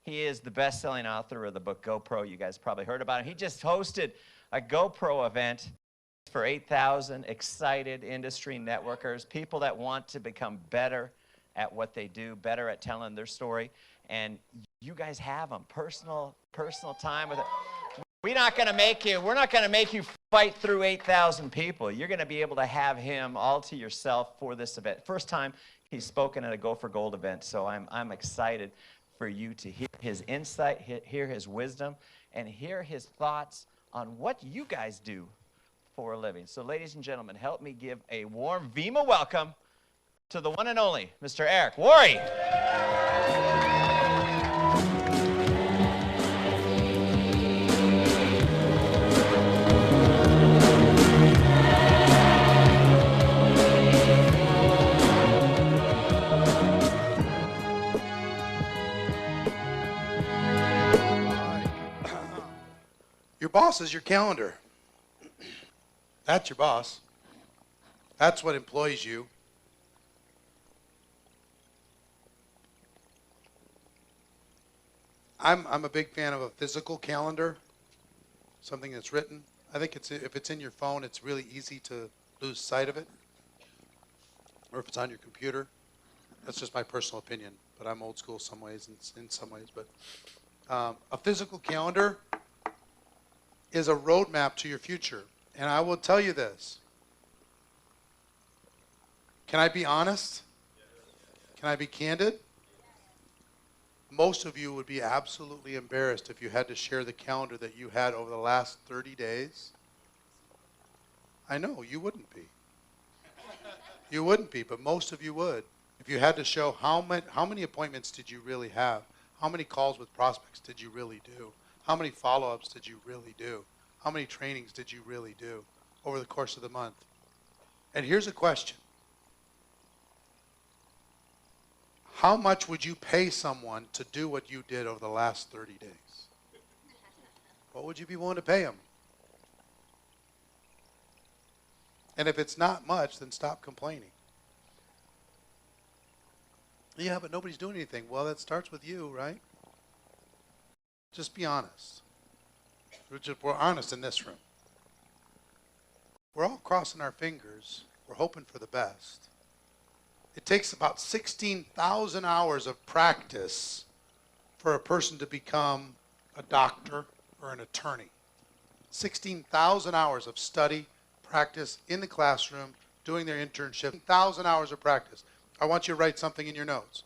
He is the best-selling author of the book GoPro. You guys probably heard about him. He just hosted a GoPro event for 8,000 excited industry networkers, people that want to become better at what they do, better at telling their story. And you guys have them, personal time with it. We're not going to make you fight through 8,000 people. You're going to be able to have him all to yourself for this event. First time he's spoken at a Go for Gold event, so I'm excited for you to hear his insight, hear his wisdom, and hear his thoughts on what you guys do for a living. So ladies and gentlemen, help me give a warm Vemma welcome to the one and only Mr. Eric Worre. Your boss is your calendar. That's your boss. That's what employs you. I'm a big fan of a physical calendar, something that's written. I think if it's in your phone, it's really easy to lose sight of it. Or if it's on your computer. That's just my personal opinion, but I'm old school some ways and in some ways. But a physical calendar is a roadmap to your future. And I will tell you this. Can I be honest? Can I be candid? Most of you would be absolutely embarrassed if you had to share the calendar that you had over the last 30 days. I know, you wouldn't be. You wouldn't be, but most of you would. If you had to show how many appointments did you really have? How many calls with prospects did you really do? How many follow-ups did you really do? How many trainings did you really do over the course of the month? And here's a question. How much would you pay someone to do what you did over the last 30 days? What would you be willing to pay them? And if it's not much, then stop complaining. Yeah, but nobody's doing anything. Well, that starts with you, right? Just be honest. We're honest in this room. We're all crossing our fingers. We're hoping for the best. It takes about 16,000 hours of practice for a person to become a doctor or an attorney. 16,000 hours of study, practice in the classroom, doing their internship. 1,000 hours of practice. I want you to write something in your notes.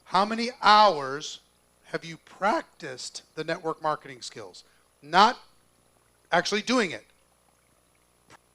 How many hours have you practiced the network marketing skills? Not actually doing it.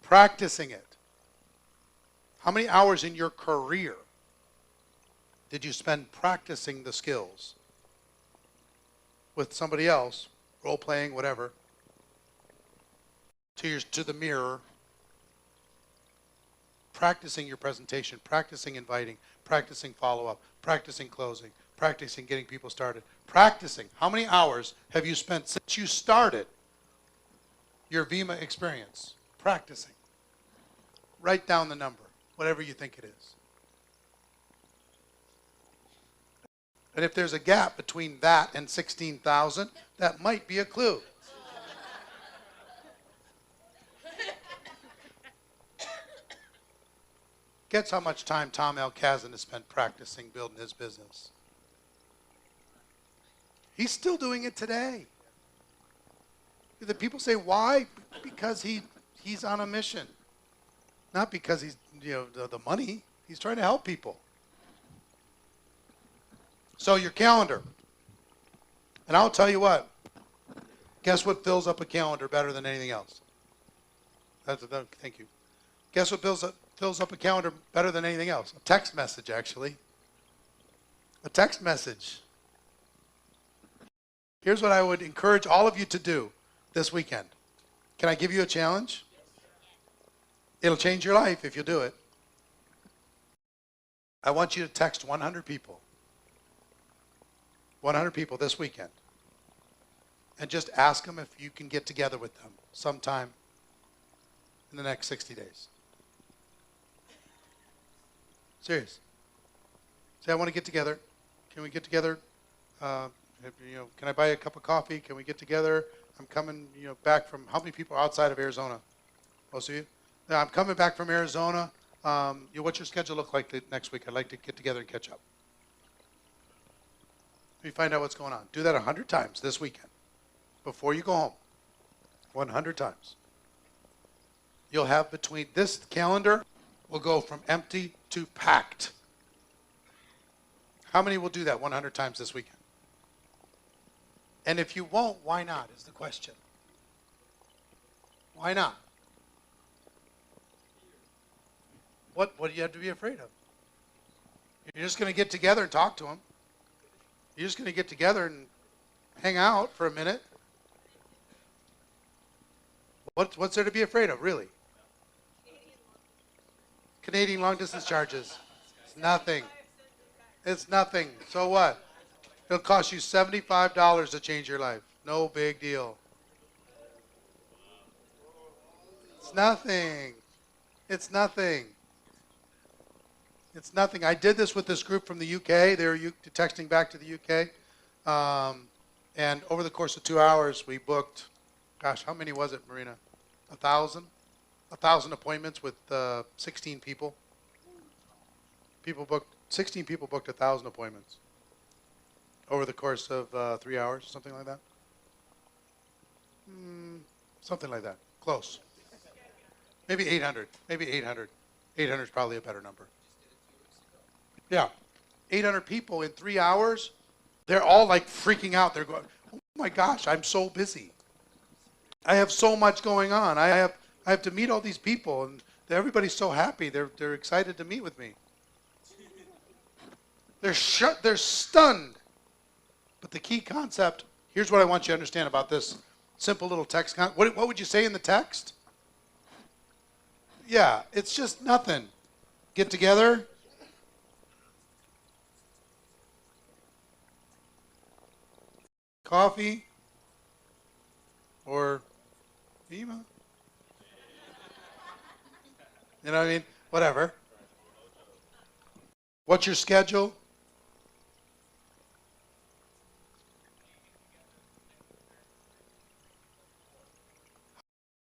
Practicing it. How many hours in your career did you spend practicing the skills with somebody else, role playing, whatever, to the mirror, practicing your presentation, practicing inviting, practicing follow-up, practicing closing, practicing getting people started, practicing. How many hours have you spent since you started your Vemma experience practicing? Write down the number, whatever you think it is. And if there's a gap between that and 16,000, that might be a clue. Guess how much time Tom Alcazan has spent practicing building his business. He's still doing it today. The people say, why? Because he's on a mission. Not because he's, the money. He's trying to help people. So your calendar. And I'll tell you what. Guess what fills up a calendar better than anything else? Thank you. Guess what fills up a calendar better than anything else? A text message, actually. A text message. Here's what I would encourage all of you to do this weekend. Can I give you a challenge? It'll change your life if you do it. I want you to text 100 people. 100 people this weekend. And just ask them if you can get together with them sometime in the next 60 days. Serious. Say, I want to get together. Can we get together Can I buy you a cup of coffee? Can we get together? I'm coming, back from, how many people are outside of Arizona? Most of you? Yeah, I'm coming back from Arizona. What's your schedule look like next week? I'd like to get together and catch up. Let me find out what's going on. Do that 100 times this weekend before you go home. 100 times. You'll have between this calendar will go from empty to packed. How many will do that 100 times this weekend? And if you won't, why not is the question. Why not? What do you have to be afraid of? You're just going to get together and talk to them. You're just going to get together and hang out for a minute. What's there to be afraid of, really? Canadian long distance charges. It's nothing. It's nothing. So what? It'll cost you $75 to change your life. No big deal. It's nothing. It's nothing. It's nothing. I did this with this group from the UK. They were texting back to the UK. And over the course of 2 hours, we booked, gosh, how many was it, Marina? 1,000? 1,000 appointments with 16 people. 16 people booked 1,000 appointments over the course of 3 hours, something like that. Something like that. Close. Maybe 800. Maybe 800. 800 is probably a better number. Yeah. 800 people in 3 hours. They're all like freaking out. They're going, oh my gosh, I'm so busy. I have so much going on. I have to meet all these people, and everybody's so happy. They're excited to meet with me. They're stunned. But the key concept, here's what I want you to understand about this simple little text. What would you say in the text? Yeah, it's just nothing. Get together. Coffee. Or Vemma. You know what I mean? Whatever. What's your schedule?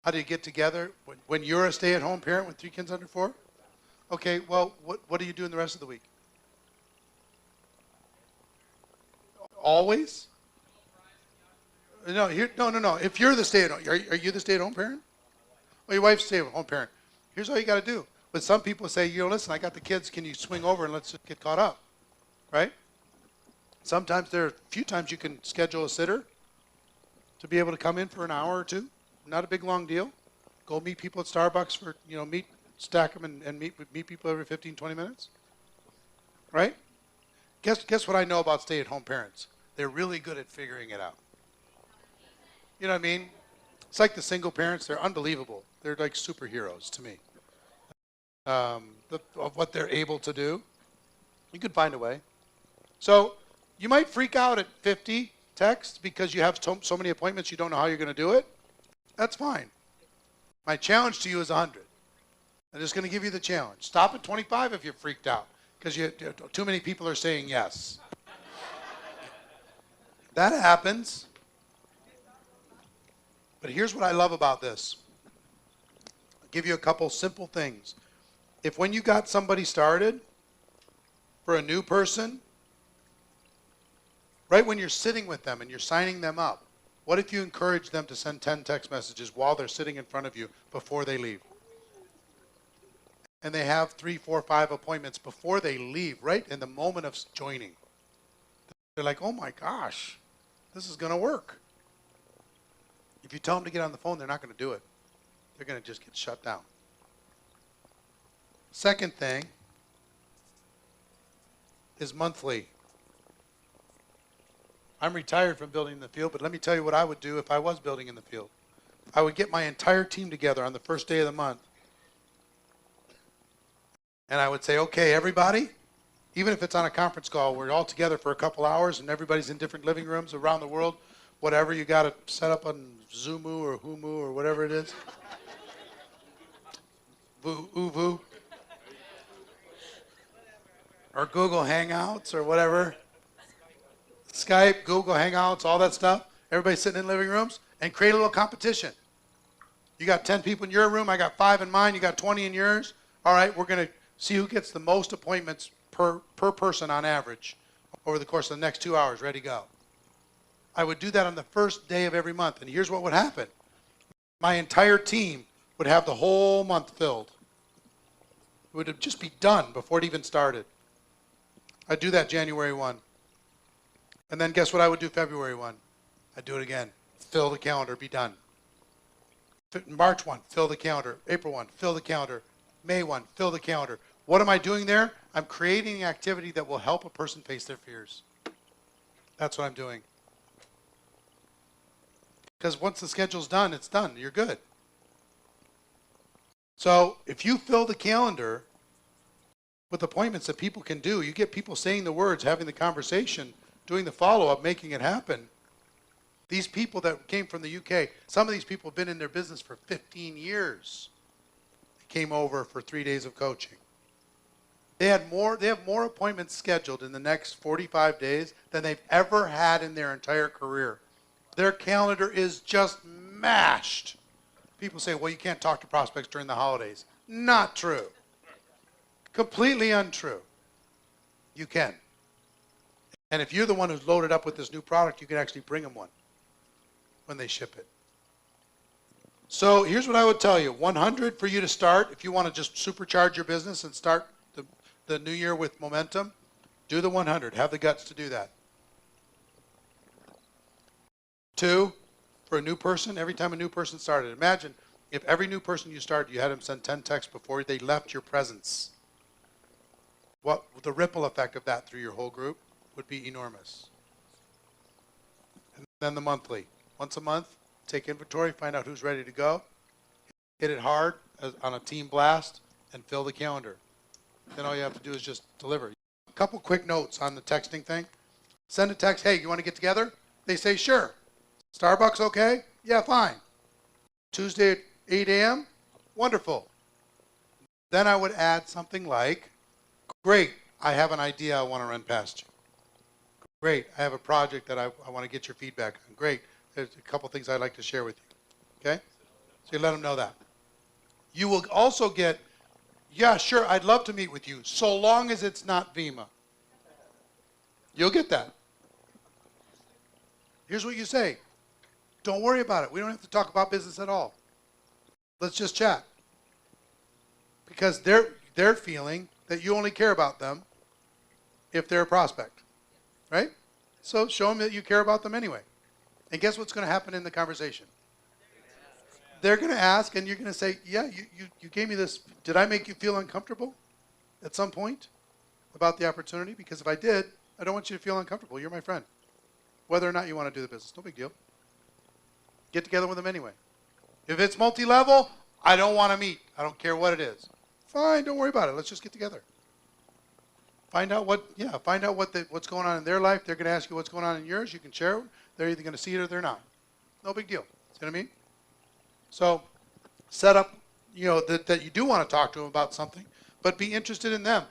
How do you get together? When you're a stay-at-home parent with 3 kids under 4? Okay, well, what do you do in the rest of the week? Always? No. If you're the stay-at-home, are you the stay-at-home parent? Well, your wife's stay-at-home parent. Here's all you got to do. But some people say, listen, I got the kids. Can you swing over and let's get caught up? Right? Sometimes there are a few times you can schedule a sitter to be able to come in for an hour or two. Not a big, long deal. Go meet people at Starbucks for, stack them and meet people every 15, 20 minutes. Right? Guess what I know about stay-at-home parents? They're really good at figuring it out. You know what I mean? It's like the single parents. They're unbelievable. They're like superheroes to me. Of what they're able to do. You could find a way. So you might freak out at 50 texts because you have so many appointments you don't know how you're going to do it. That's fine. My challenge to you is 100. I'm just going to give you the challenge. Stop at 25 if you're freaked out because too many people are saying yes. That happens. But here's what I love about this. I'll give you a couple simple things. If when you got somebody started, for a new person, right when you're sitting with them and you're signing them up, what if you encourage them to send 10 text messages while they're sitting in front of you before they leave? And they have 3, 4, 5 appointments before they leave, right in the moment of joining. They're like, oh my gosh, this is going to work. If you tell them to get on the phone, they're not going to do it. They're going to just get shut down. Second thing is monthly. I'm retired from building in the field, but let me tell you what I would do if I was building in the field. I would get my entire team together on the first day of the month. And I would say, okay, everybody, even if it's on a conference call, we're all together for a couple hours and everybody's in different living rooms around the world, whatever you got to set up on Zoomoo or Humu or whatever it is. Uvu. Or Google Hangouts or whatever. Skype, Google Hangouts, all that stuff. Everybody sitting in living rooms, and create a little competition. You got 10 people in your room, I got 5 in mine, you got 20 in yours. All right, we're going to see who gets the most appointments per person on average over the course of the next 2 hours. Ready, go. I would do that on the first day of every month, and here's what would happen. My entire team would have the whole month filled. It would just be done before it even started. I'd do that January 1. And then guess what I would do February 1? I'd do it again. Fill the calendar, be done. March 1, fill the calendar. April 1, fill the calendar. May 1, fill the calendar. What am I doing there? I'm creating an activity that will help a person face their fears. That's what I'm doing. Because once the schedule's done, it's done. You're good. So if you fill the calendar with appointments that people can do, you get people saying the words, having the conversation, doing the follow-up, making it happen. These people that came from the UK, some of these people have been in their business for 15 years. They came over for 3 days of coaching. They have more appointments scheduled in the next 45 days than they've ever had in their entire career. Their calendar is just mashed. People say, well, you can't talk to prospects during the holidays. Not true. Completely untrue. You can. And if you're the one who's loaded up with this new product, you can actually bring them one when they ship it. So here's what I would tell you. 100 for you to start. If you want to just supercharge your business and start the new year with momentum, do the 100. Have the guts to do that. 2, for a new person, every time a new person started. Imagine if every new person you started, you had them send 10 texts before they left your presence. What the ripple effect of that through your whole group would be enormous. And then the monthly. Once a month, take inventory, find out who's ready to go, hit it hard on a team blast, and fill the calendar. Then all you have to do is just deliver. A couple quick notes on the texting thing. Send a text, hey, you want to get together? They say, sure. Starbucks okay? Yeah, fine. Tuesday at 8 a.m.? Wonderful. Then I would add something like, great, I have an idea I want to run past you. Great, I have a project that I want to get your feedback on. Great, there's a couple things I'd like to share with you. Okay? So you let them know that. You will also get, yeah, sure, I'd love to meet with you, so long as it's not Vemma. You'll get that. Here's what you say. Don't worry about it. We don't have to talk about business at all. Let's just chat. Because they're feeling that you only care about them if they're a prospect. Right? So show them that you care about them anyway. And guess what's going to happen in the conversation? They're going to ask, and you're going to say, yeah, you gave me this. Did I make you feel uncomfortable at some point about the opportunity? Because if I did, I don't want you to feel uncomfortable. You're my friend. Whether or not you want to do the business, no big deal. Get together with them anyway. If it's multi-level, I don't want to meet. I don't care what it is. Fine, don't worry about it. Let's just get together. Find out what's going on in their life. They're going to ask you what's going on in yours. You can share it. They're either going to see it or they're not. No big deal. See what I mean? So set up, that you do want to talk to them about something, but be interested in them.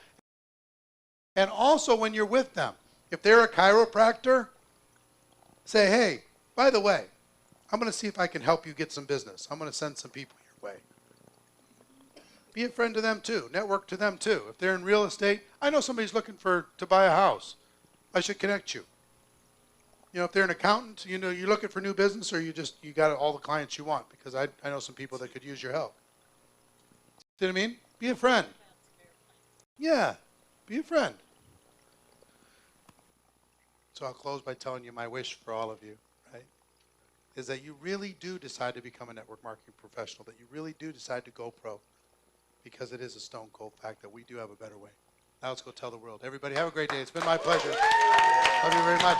And also when you're with them, if they're a chiropractor, say, hey, by the way, I'm going to see if I can help you get some business. I'm going to send some people your way. Be a friend to them too. Network to them too. If they're in real estate, I know somebody's looking to buy a house. I should connect you. If they're an accountant, you're looking for new business, or you got all the clients you want, because I know some people that could use your help. See what I mean? Be a friend. Yeah, be a friend. So I'll close by telling you my wish for all of you, right, is that you really do decide to become a network marketing professional, that you really do decide to go pro, because it is a stone cold fact that we do have a better way. Now let's go tell the world. Everybody have a great day. It's been my pleasure. Love you very much.